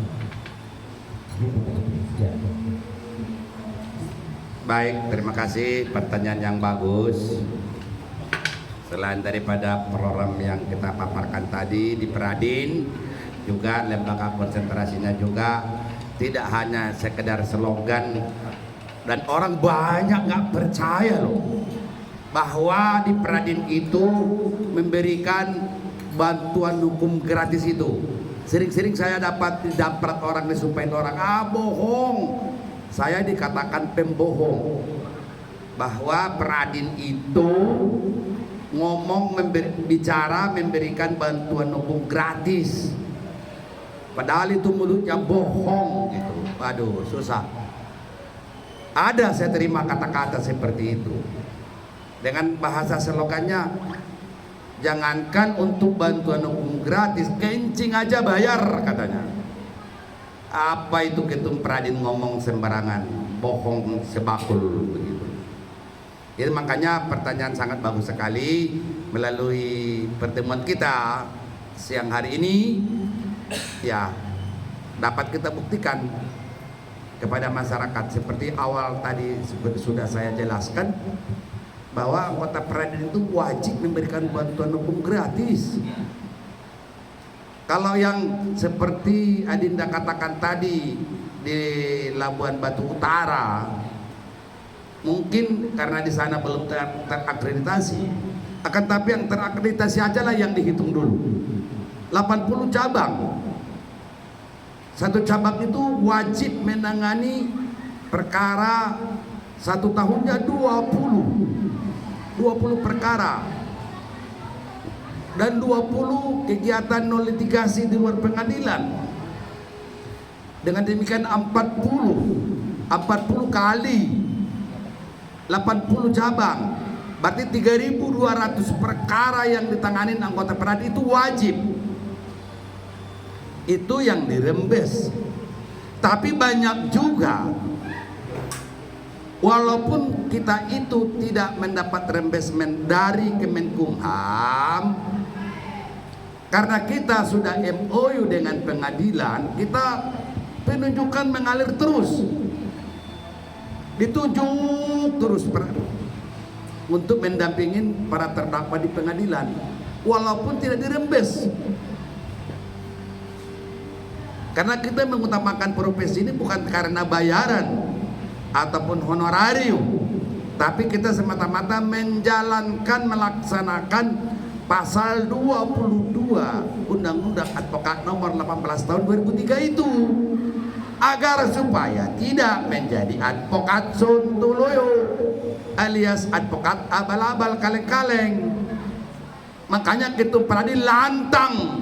Baik, terima kasih, pertanyaan yang bagus. Selain daripada program yang kita paparkan tadi di Peradin, juga lembaga konsentrasinya juga tidak hanya sekedar slogan, dan orang banyak nggak percaya loh bahwa di Peradin itu memberikan bantuan hukum gratis itu. Sering-sering saya dapat orang disumpahin orang, bohong. Saya dikatakan pembohong bahwa Peradin itu ngomong bicara memberikan bantuan hukum gratis. Padahal itu mulutnya bohong gitu. Waduh, susah. Ada saya terima kata-kata seperti itu. Dengan bahasa slogannya, jangankan untuk bantuan hukum gratis, kencing aja bayar katanya. Apa itu Ketum Peradin ngomong sembarangan, bohong sebakul begitu. Jadi makanya pertanyaan sangat bagus sekali melalui pertemuan kita siang hari ini, ya dapat kita buktikan kepada masyarakat seperti awal tadi sudah saya jelaskan bahwa anggota Peradin itu wajib memberikan bantuan hukum gratis. Kalau yang seperti Adinda katakan tadi di Labuan Batu Utara, mungkin karena di sana belum terakreditasi, akan tapi yang terakreditasi aja lah yang dihitung dulu. 80 cabang, satu cabang itu wajib menangani perkara 1 tahunnya 20 perkara dan 20 kegiatan non litigasi di luar pengadilan. Dengan demikian 40 kali 80 cabang, berarti 3.200 perkara yang ditangani anggota Peradin itu wajib. Itu yang dirembes. Tapi banyak juga, walaupun kita itu tidak mendapat rembesmen dari Kemenkumham, karena kita sudah MOU dengan pengadilan, kita penunjukan mengalir terus, ditunjuk terus untuk mendampingin para terdakwa di pengadilan, walaupun tidak dirembes. Karena kita mengutamakan profesi ini bukan karena bayaran ataupun honorarium, tapi kita semata-mata menjalankan, melaksanakan pasal 22 Undang-Undang Advokat nomor 18 tahun 2003 itu, agar supaya tidak menjadi advokat sontoloyo alias advokat abal-abal kaleng-kaleng. Makanya Ketum Peradin lantang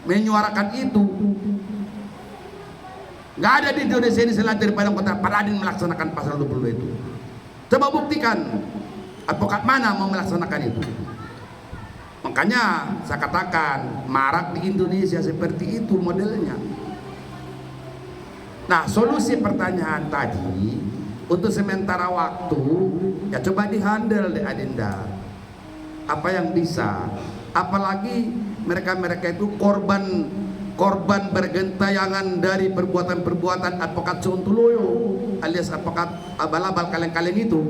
menyuarakan itu. Nggak ada di Indonesia ini selain daripada kota Peradin melaksanakan pasal 22 itu. Coba buktikan, advokat mana mau melaksanakan itu? Makanya saya katakan marak di Indonesia seperti itu modelnya. Nah, solusi pertanyaan tadi untuk sementara waktu ya coba dihandle deh Adinda. Apa yang bisa? Apalagi mereka-mereka itu korban bergentayangan dari perbuatan-perbuatan advokat Sontoloyo alias advokat abal-abal kaleng-kaleng itu.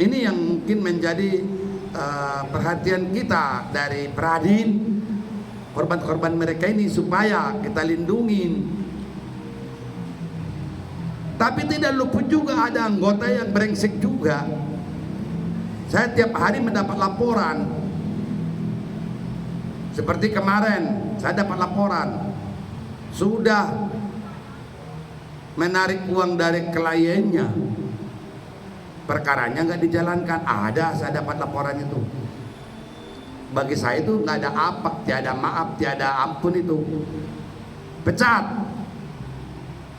Ini yang mungkin menjadi perhatian kita dari Pradin, korban-korban mereka ini supaya kita lindungin. Tapi tidak luput juga ada anggota yang brengsek juga. Saya tiap hari mendapat laporan. Seperti kemarin saya dapat laporan sudah menarik uang dari kliennya, perkaranya nggak dijalankan. Ada, saya dapat laporan itu. Bagi saya itu nggak ada apa, tiada maaf, tiada ampun itu. Pecat,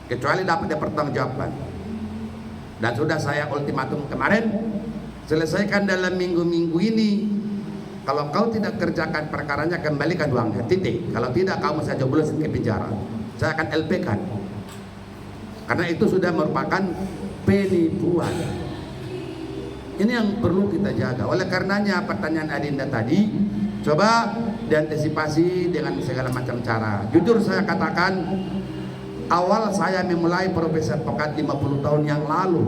kecuali dapat pertanggungjawaban. Dan sudah saya ultimatum kemarin, selesaikan dalam minggu-minggu ini. Kalau kau tidak kerjakan perkaranya, kembalikan uangnya, titik. Kalau tidak, kamu saya jeblosin ke penjara. Saya akan LP kan. Karena itu sudah merupakan penipuan. Ini yang perlu kita jaga. Oleh karenanya pertanyaan Adinda tadi coba diantisipasi dengan segala macam cara. Jujur saya katakan, awal saya memulai profesi advokat 50 tahun yang lalu.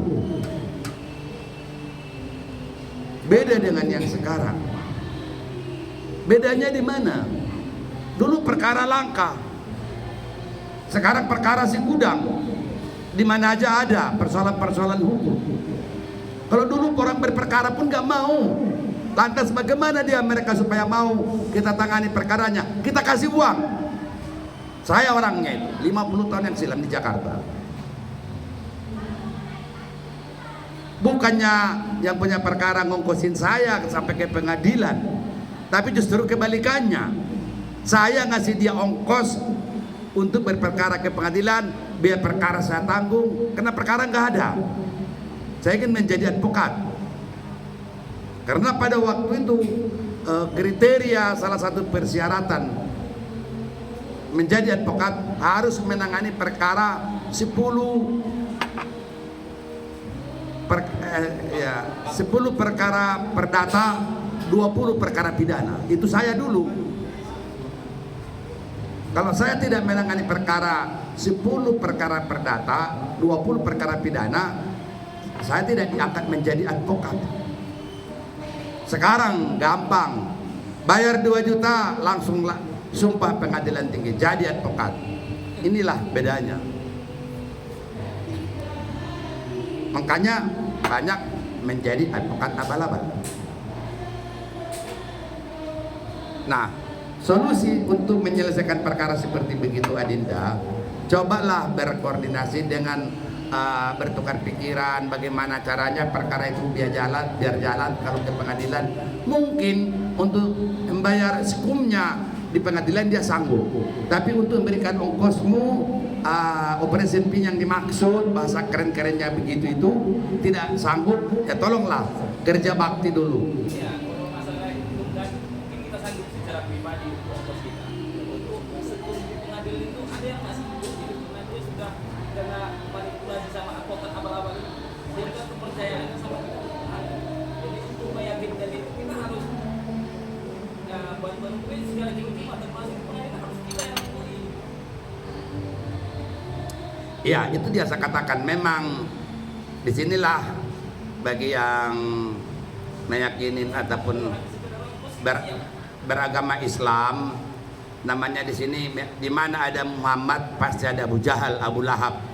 Beda dengan yang sekarang. Bedanya di mana? Dulu perkara langka. Sekarang perkara si gudang. Di mana aja ada persoalan-persoalan hukum. Kalau dulu orang berperkara pun gak mau. Lantas bagaimana dia mereka supaya mau kita tangani perkaranya? Kita kasih uang. Saya orangnya itu 50 tahun yang silam di Jakarta. Bukannya yang punya perkara ngongkosin saya sampai ke pengadilan, tapi justru kebalikannya. Saya ngasih dia ongkos untuk berperkara ke pengadilan, biar perkara saya tanggung, karena perkara nggak ada. Saya ingin menjadi advokat, karena pada waktu itu kriteria salah satu persyaratan menjadi advokat harus menangani perkara 10 perkara perdata, 20 perkara pidana. Itu saya dulu. Kalau saya tidak menangani perkara 10 perkara perdata, 20 perkara pidana, saya tidak diangkat menjadi advokat. Sekarang gampang, bayar 2 juta langsung sumpah pengadilan tinggi jadi advokat. Inilah bedanya. Makanya banyak menjadi advokat abal-abal. Nah, solusi untuk menyelesaikan perkara seperti begitu Adinda, cobalah berkoordinasi dengan bertukar pikiran bagaimana caranya perkara itu biar jalan kalau ke pengadilan. Mungkin untuk membayar sekumnya di pengadilan dia sanggup, tapi untuk memberikan ongkosmu operation fee yang dimaksud bahasa keren-kerennya begitu itu tidak sanggup, ya tolonglah kerja bakti dulu. Ya, kalau masalah itu kan kita sanggup secara pribadi ongkos kita. Untuk eksekusi di pengadilan itu ada yang masih hidup gitu, karena dia sudah kena manipulasi sama advokat abal-abal itu. Jadi kan kepercayaannya sama kita. Jadi untuk meyakinkan itu kita harus bantuan mungkin segala ultima termasuk pengadilan harus kita yang memulai. Ya, itu dia saya katakan, memang disinilah bagi yang meyakini ataupun beragama Islam, namanya di sini di mana ada Muhammad pasti ada Abu Jahal, Abu Lahab.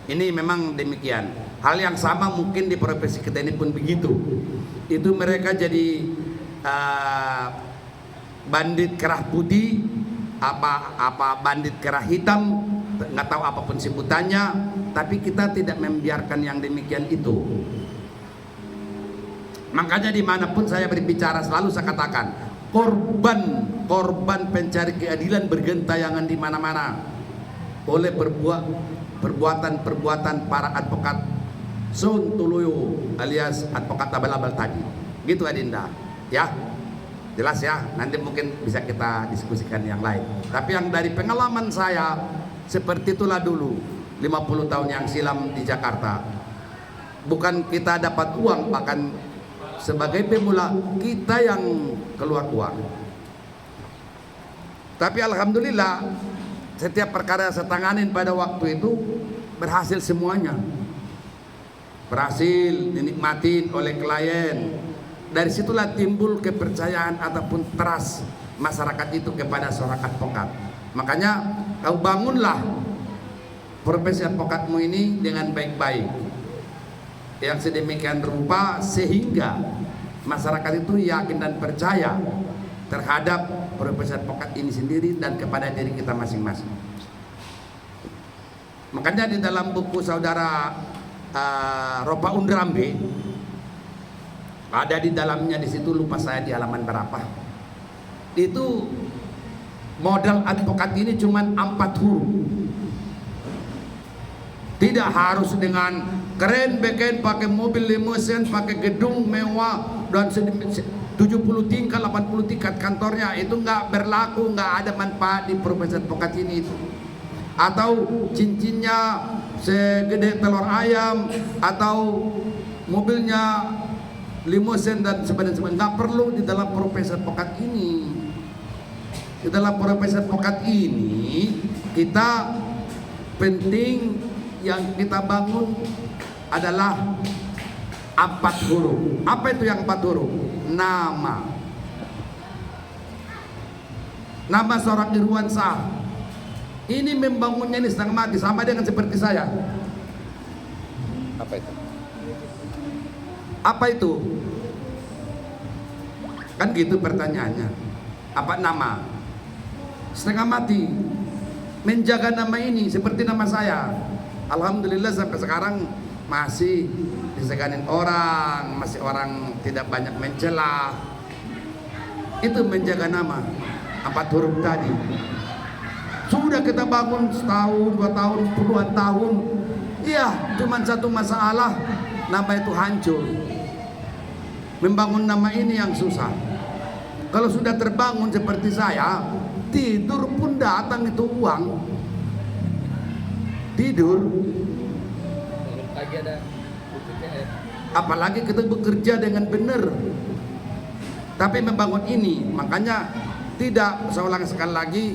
Ini memang demikian. Hal yang sama mungkin di profesi kita ini pun begitu. Itu mereka jadi bandit kerah putih, apa bandit kerah hitam, nggak tahu apapun sebutannya, tapi kita tidak membiarkan yang demikian itu. Makanya dimanapun saya berbicara selalu saya katakan korban pencari keadilan bergentayangan di mana-mana oleh perbuatan-perbuatan para advokat Sun Tuluyu alias advokat abal-abal tadi. Gitu Adinda, ya. Jelas ya, nanti mungkin bisa kita diskusikan yang lain. Tapi yang dari pengalaman saya, seperti itulah dulu 50 tahun yang silam di Jakarta. Bukan kita dapat uang, bahkan sebagai pemula kita yang keluar uang. Tapi alhamdulillah setiap perkara saya tanganin pada waktu itu berhasil semuanya. Berhasil dinikmatin oleh klien. Dari situlah timbul kepercayaan ataupun trust masyarakat itu kepada seorang advokat. Makanya kau bangunlah profesi advokatmu ini dengan baik-baik, yang sedemikian rupa sehingga masyarakat itu yakin dan percaya terhadap profesi advokat ini sendiri dan kepada diri kita masing-masing. Makanya di dalam buku saudara Ropa Undrambe ada di dalamnya, di situ lupa saya di halaman berapa. Itu modal advokat ini cuma 4 huruf. Tidak harus dengan keren beken, pakai mobil limousine, pakai gedung mewah dan 70 tingkat, 80 tingkat kantornya. Itu nggak berlaku, nggak ada manfaat di profesi advokat ini itu. Atau cincinnya segede telur ayam, atau mobilnya limousine dan sebagainya, nggak perlu di dalam profesi advokat ini. Di dalam profesi advokat ini kita penting yang kita bangun adalah 4 huruf. Apa itu yang 4 huruf? Nama. Nama seorang Irwansyah. Ini membangunnya ini setengah mati, sama dengan seperti saya. Apa itu? Apa itu? Kan gitu pertanyaannya. Apa nama? Setengah mati menjaga nama ini seperti nama saya. Alhamdulillah sampai sekarang masih diseganin orang, masih orang tidak banyak mencela. Itu menjaga nama 4 huruf tadi. Sudah kita bangun setahun, 2 tahun, puluhan tahun. Iya, cuma satu masalah, nama itu hancur. Membangun nama ini yang susah. Kalau sudah terbangun seperti saya, tidur pun datang itu uang. Tidur. Apalagi kita bekerja dengan benar. Tapi membangun ini, makanya tidak, saya ulang sekali lagi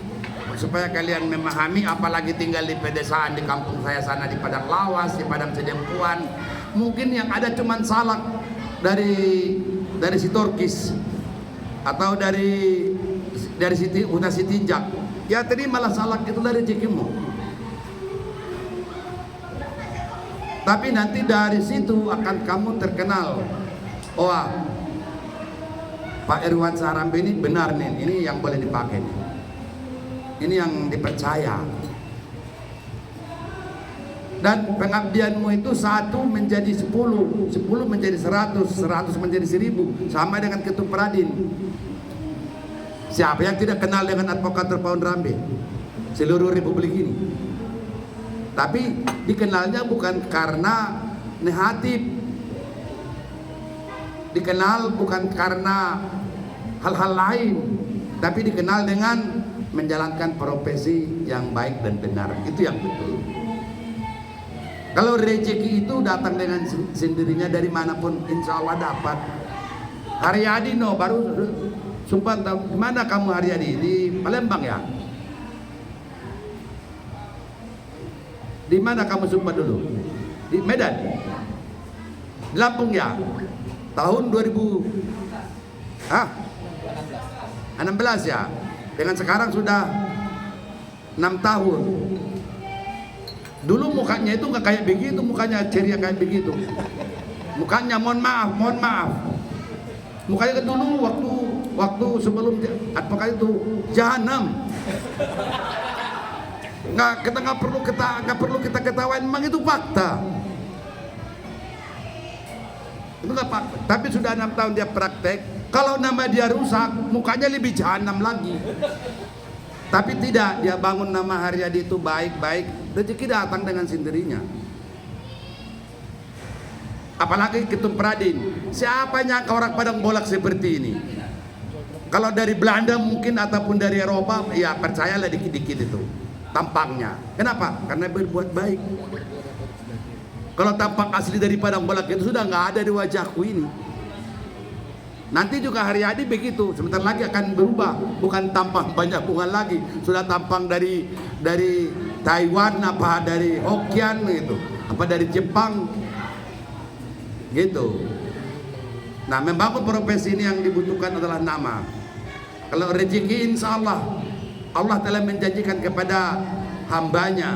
supaya kalian memahami, apalagi tinggal di pedesaan di kampung saya sana di Padang Lawas, di Padang Sedempuan. Mungkin yang ada cuman salak dari Sitorkis atau dari Huta Sitinjak. Ya terimalah salak, itulah rezekimu. Tapi nanti dari situ akan kamu terkenal. Oh, Pak Irwansyah Rambe ini benar nih, ini yang boleh dipakai nih. Ini yang dipercaya. Dan pengabdianmu itu 1 menjadi 10, 10 menjadi 100, 100 menjadi 1000, sama dengan Ketum Peradin. Siapa yang tidak kenal dengan advokat Ropa Undrambe seluruh republik ini? Tapi dikenalnya bukan karena negatif, dikenal bukan karena hal-hal lain, tapi dikenal dengan menjalankan profesi yang baik dan benar. Itu yang betul. Kalau rezeki itu datang dengan sendirinya dari manapun, insya Allah dapat. Haryadi no baru sumpah, di mana kamu Haryadi? Di Palembang ya? Di mana kamu sumpah dulu? Di Medan? Di Lampung ya? Tahun 2016 ya? Dengan sekarang sudah 6 tahun. Dulu mukanya itu nggak kayak begitu, mukanya ceria kayak begitu. Mukanya mohon maaf. Mukanya dulu waktu sebelum advokat itu jahanam. Kita nggak perlu kita ketawain, memang itu fakta. Itu nggak fakta. Tapi sudah 6 tahun dia praktek. Kalau nama dia rusak, mukanya lebih jahanam lagi. Tapi tidak, dia bangun nama Haryadi itu baik-baik. rezeki datang dengan sendirinya. Apalagi Ketum Pradin. Siapa nyangka orang Padang Bolak seperti ini? Kalau dari Belanda mungkin ataupun dari Eropa, ya percayalah dikit-dikit itu tampangnya. Kenapa? Karena berbuat baik. Kalau tampak asli dari Padang Bolak itu sudah nggak ada di wajahku ini. Nanti juga Haryadi begitu, sebentar lagi akan berubah, bukan tampang banyak bunga lagi, sudah tampang dari Taiwan, apa dari Hokkien gitu, apa dari Jepang, gitu. Nah, membangun profesi ini yang dibutuhkan adalah nama. Kalau rezeki, insya Allah telah menjanjikan kepada hambanya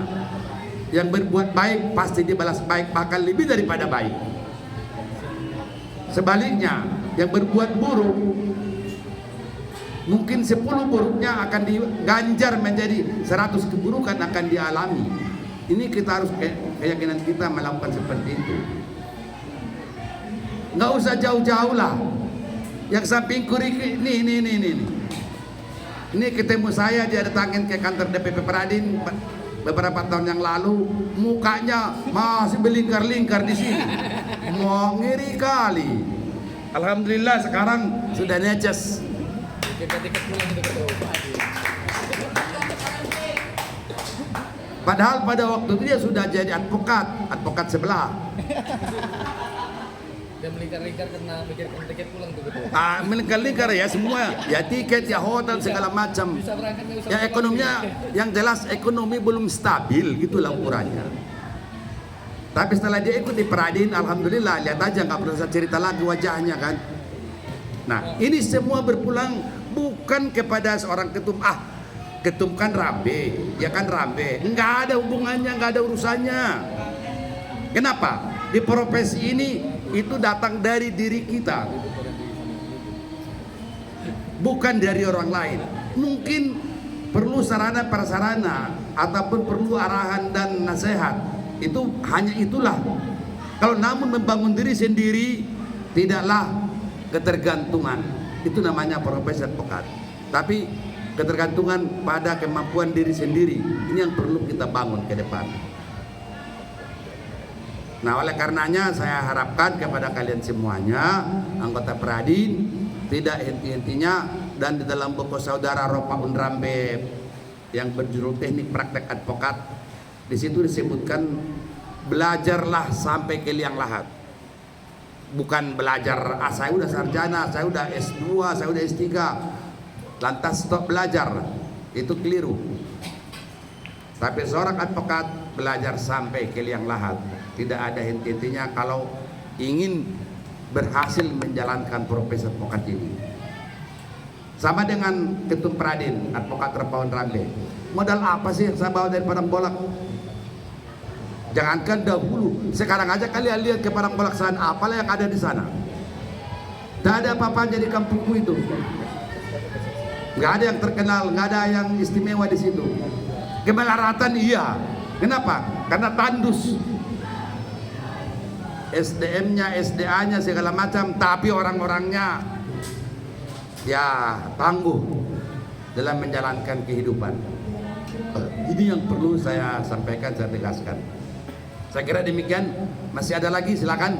yang berbuat baik pasti dibalas baik, bahkan lebih daripada baik. Sebaliknya, yang berbuat buruk mungkin 10 buruknya akan diganjar menjadi 100 keburukan akan dialami. Ini kita harus keyakinan kita melakukan seperti itu. Nggak usah jauh-jauh lah. Yang sampingku ini ketemu saya, dia datangin ke kantor DPP Pradin beberapa tahun yang lalu, mukanya masih belingkar-lingkar di sini. Mau ngiri kali. Alhamdulillah sekarang sudah neces. Padahal pada waktu itu dia sudah jadi advokat sebelah. Dan melingkar-lingkar karena mikirkan tiket pulang tuh betul. Melingkar-lingkar ya semua, ya tiket, ya hotel, segala macam. Ya ekonominya, yang jelas ekonomi belum stabil, gitulah ukurannya. Tapi setelah dia ikut di Pradin, alhamdulillah, lihat aja nggak perlu saya cerita lagi wajahnya kan. Nah, ini semua berpulang bukan kepada seorang ketum. Ketum kan rambe, ya kan rambe. Nggak ada hubungannya, nggak ada urusannya. Kenapa? Di profesi ini itu datang dari diri kita, bukan dari orang lain. Mungkin perlu sarana prasarana ataupun perlu arahan dan nasihat. Itu hanya itulah. Kalau namun membangun diri sendiri, tidaklah ketergantungan. Itu namanya profesi advokat. Tapi ketergantungan pada kemampuan diri sendiri, ini yang perlu kita bangun ke depan. Nah, oleh karenanya saya harapkan kepada kalian semuanya, anggota Pradin, tidak henti-hentinya, dan di dalam buku saudara Ropa Unrambe yang berjudul Teknik Praktek Advokat, di situ disebutkan belajarlah sampai ke liang lahat. Bukan belajar, saya udah sarjana, saya udah S2, saya udah S3, lantas stop belajar. Itu keliru. Tapi seorang advokat belajar sampai ke liang lahat. Tidak ada henti-hentinya kalau ingin berhasil menjalankan profesi advokat ini. Sama dengan Ketum Pradin, advokat Ropa Unrambe. Modal apa sih yang saya bawa dari Padang Bolak? Jangankan dahulu, sekarang aja kalian lihat ke Padang Bolak sana, apalah yang ada di sana. Tidak ada apa-apa jadi kampungku itu. Nggak ada yang terkenal, nggak ada yang istimewa di situ. Kemelaratan iya. Kenapa? Karena tandus. SDM-nya, SDA-nya segala macam, tapi orang-orangnya ya tangguh dalam menjalankan kehidupan. Ini yang perlu saya sampaikan, saya tegaskan. Saya kira demikian. Masih ada lagi, silakan.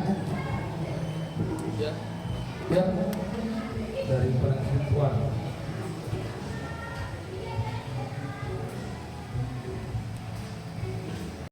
Ya, dari penasihat